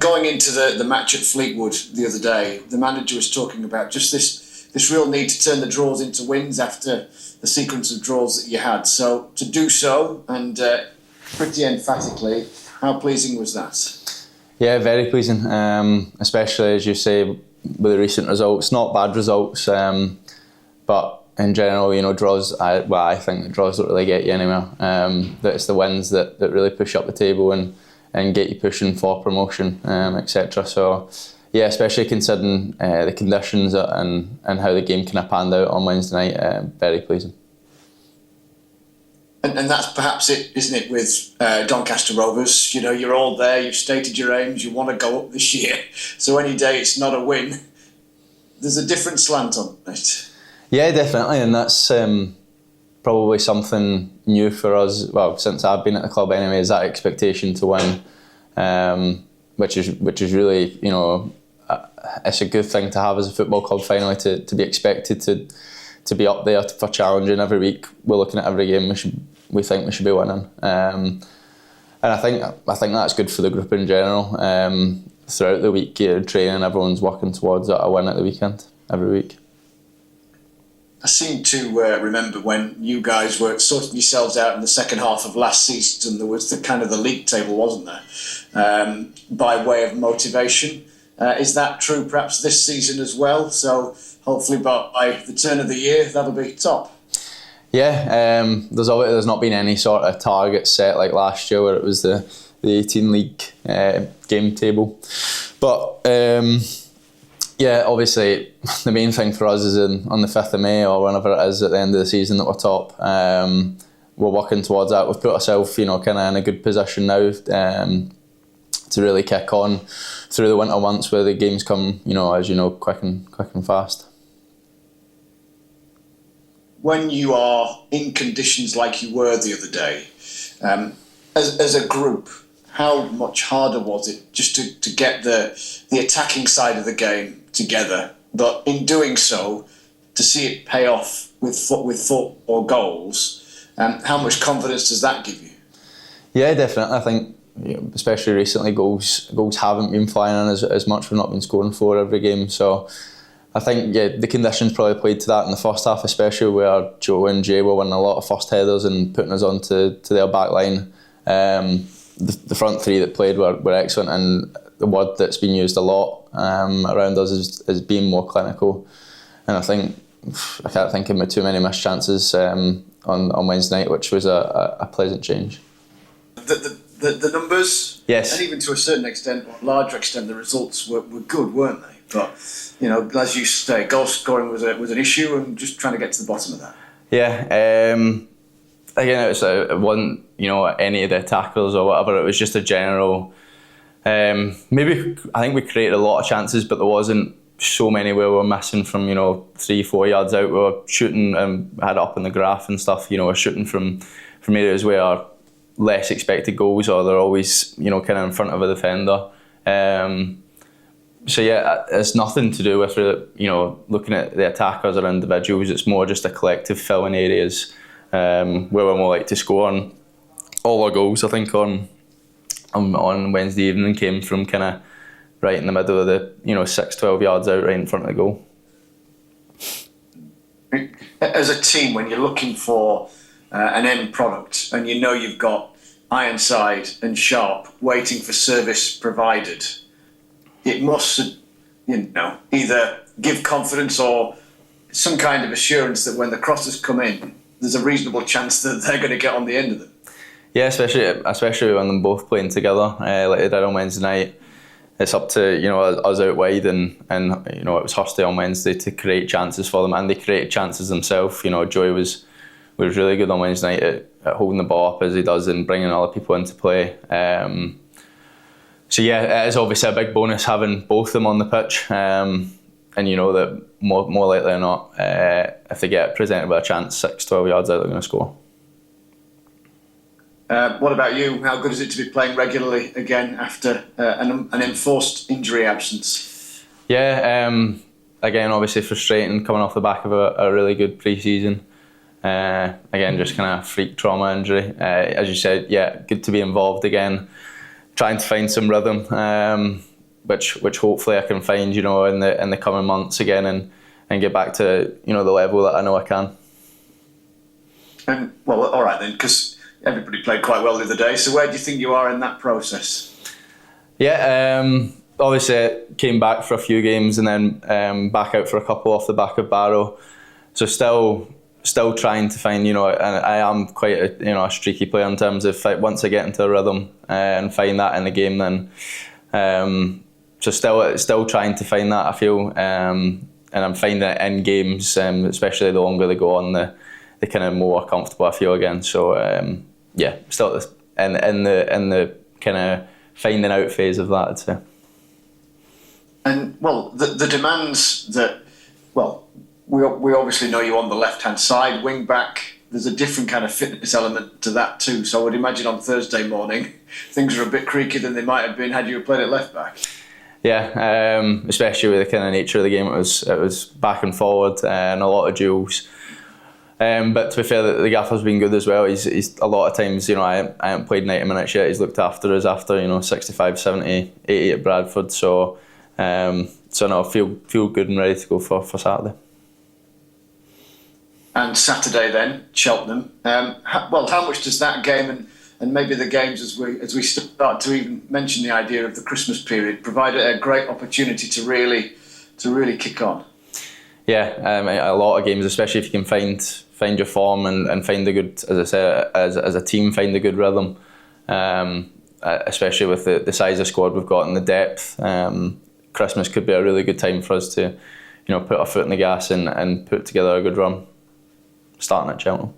going into the match at Fleetwood the other day, the manager was talking about just this real need to turn the draws into wins after the sequence of draws that you had. So to do so, and pretty emphatically, how pleasing was that? Yeah, very pleasing, especially as you say with the recent results. Not bad results, but in general, draws. I think that draws don't really get you anywhere. That it's the wins that really push up the table and get you pushing for promotion, etc. So yeah, especially considering the conditions and how the game kind of panned out on Wednesday night, very pleasing. And that's perhaps it, isn't it, with Doncaster Rovers? You're all there, you've stated your aims, you want to go up this year. So any day it's not a win, there's a different slant on it. Yeah, definitely, and that's probably something new for us. Well, since I've been at the club anyway, is that expectation to win, which is really, it's a good thing to have as a football club finally, to be expected to be up there for challenging every week. We're looking at every game we think we should be winning, and I think that's good for the group in general. Throughout the week, training, everyone's working towards a win at the weekend every week. I seem to remember when you guys were sorting yourselves out in the second half of last season, there was the league table, wasn't there? By way of motivation. Is that true perhaps this season as well? So hopefully by the turn of the year, that'll be top. Yeah, there's not been any sort of target set like last year where it was the 18 league game table. But yeah, obviously the main thing for us is on the 5th of May or whenever it is at the end of the season that we're top. We're working towards that. We've put ourselves, kind of in a good position now to really kick on through the winter months where the games come, as you know, quick and fast. When you are in conditions like you were the other day, as a group, how much harder was it just to get the attacking side of the game together, but in doing so, to see it pay off with 4 goals? How much confidence does that give you? Yeah, definitely. I think, especially recently, goals haven't been flying in as much. We've not been scoring 4 every game, so I think the conditions probably played to that in the first half, especially where Joe and Jay were winning a lot of first headers and putting us onto their back line. The front 3 that played were excellent, and the word that's been used a lot around us is being more clinical. And I can't think of too many missed chances on Wednesday night, which was a pleasant change. The numbers, yes, and even to a certain extent, or a larger extent, the results were good, weren't they? But as you say, goal scoring was an issue, and just trying to get to the bottom of that. Yeah. Again, it wasn't any of the tackles or whatever. It was just a general. Maybe I think we created a lot of chances, but there wasn't so many where we were missing from 3-4 yards out. We were shooting and had it up in the graph and stuff. We're shooting from areas where less expected goals, or they're always kind of in front of a defender. So yeah, it's nothing to do with looking at the attackers or individuals. It's more just a collective filling areas where we're more like to score. And all our goals, I think, on Wednesday evening came from kind of right in the middle of the 6-12 yards out, right in front of the goal. As a team, when you're looking for an end product, and you've got Ironside and Sharp waiting for service provided, it must, either give confidence or some kind of assurance that when the crosses come in, there's a reasonable chance that they're going to get on the end of them. Yeah, especially when them both playing together, like they did on Wednesday night. It's up to us out wide, and it was Hursty on Wednesday to create chances for them, and they created chances themselves. Joey was really good on Wednesday night at holding the ball up as he does and bringing other people into play. So yeah, it is obviously a big bonus having both of them on the pitch, and that more likely than not, if they get presented with a chance 6-12 yards out, they're going to score. What about you? How good is it to be playing regularly again after an enforced injury absence? Yeah, again, obviously frustrating coming off the back of a really good pre-season. Again, just kind of freak trauma injury. As you said, yeah, good to be involved again. Trying to find some rhythm. which hopefully I can find, in the coming months again, and get back to, the level that I know I can. And well, all right then, because everybody played quite well the other day. So where do you think you are in that process? Yeah, obviously I came back for a few games and then back out for a couple off the back of Barrow. So still trying to find, and I am quite a streaky player in terms of once I get into a rhythm and find that in the game, then so still trying to find that, I feel, and I'm finding it in games, especially the longer they go on, the kind of more comfortable I feel again. So yeah, still in the kind of finding out phase of that, I'd say. And well, the demands that, well, we obviously know you on the left-hand side, wing back. There's a different kind of fitness element to that too. So I would imagine on Thursday morning, things are a bit creakier than they might have been had you played at left back. Yeah, especially with the kind of nature of the game, it was back and forward and a lot of duels. But to be fair, the gaffer's been good as well. He's a lot of times, I haven't played 90 minutes yet. He's looked after us after 65, 70, 80 at Bradford. So no, feel good and ready to go for Saturday. And Saturday then, Cheltenham. How much does that game and maybe the games as we start to even mention the idea of the Christmas period provide a great opportunity to really kick on? Yeah, a lot of games, especially if you can find your form and find a good, as I say, as a team, find a good rhythm. Especially with the size of squad we've got and the depth, Christmas could be a really good time for us to, put our foot in the gas and put together a good run, starting at Cheltenham.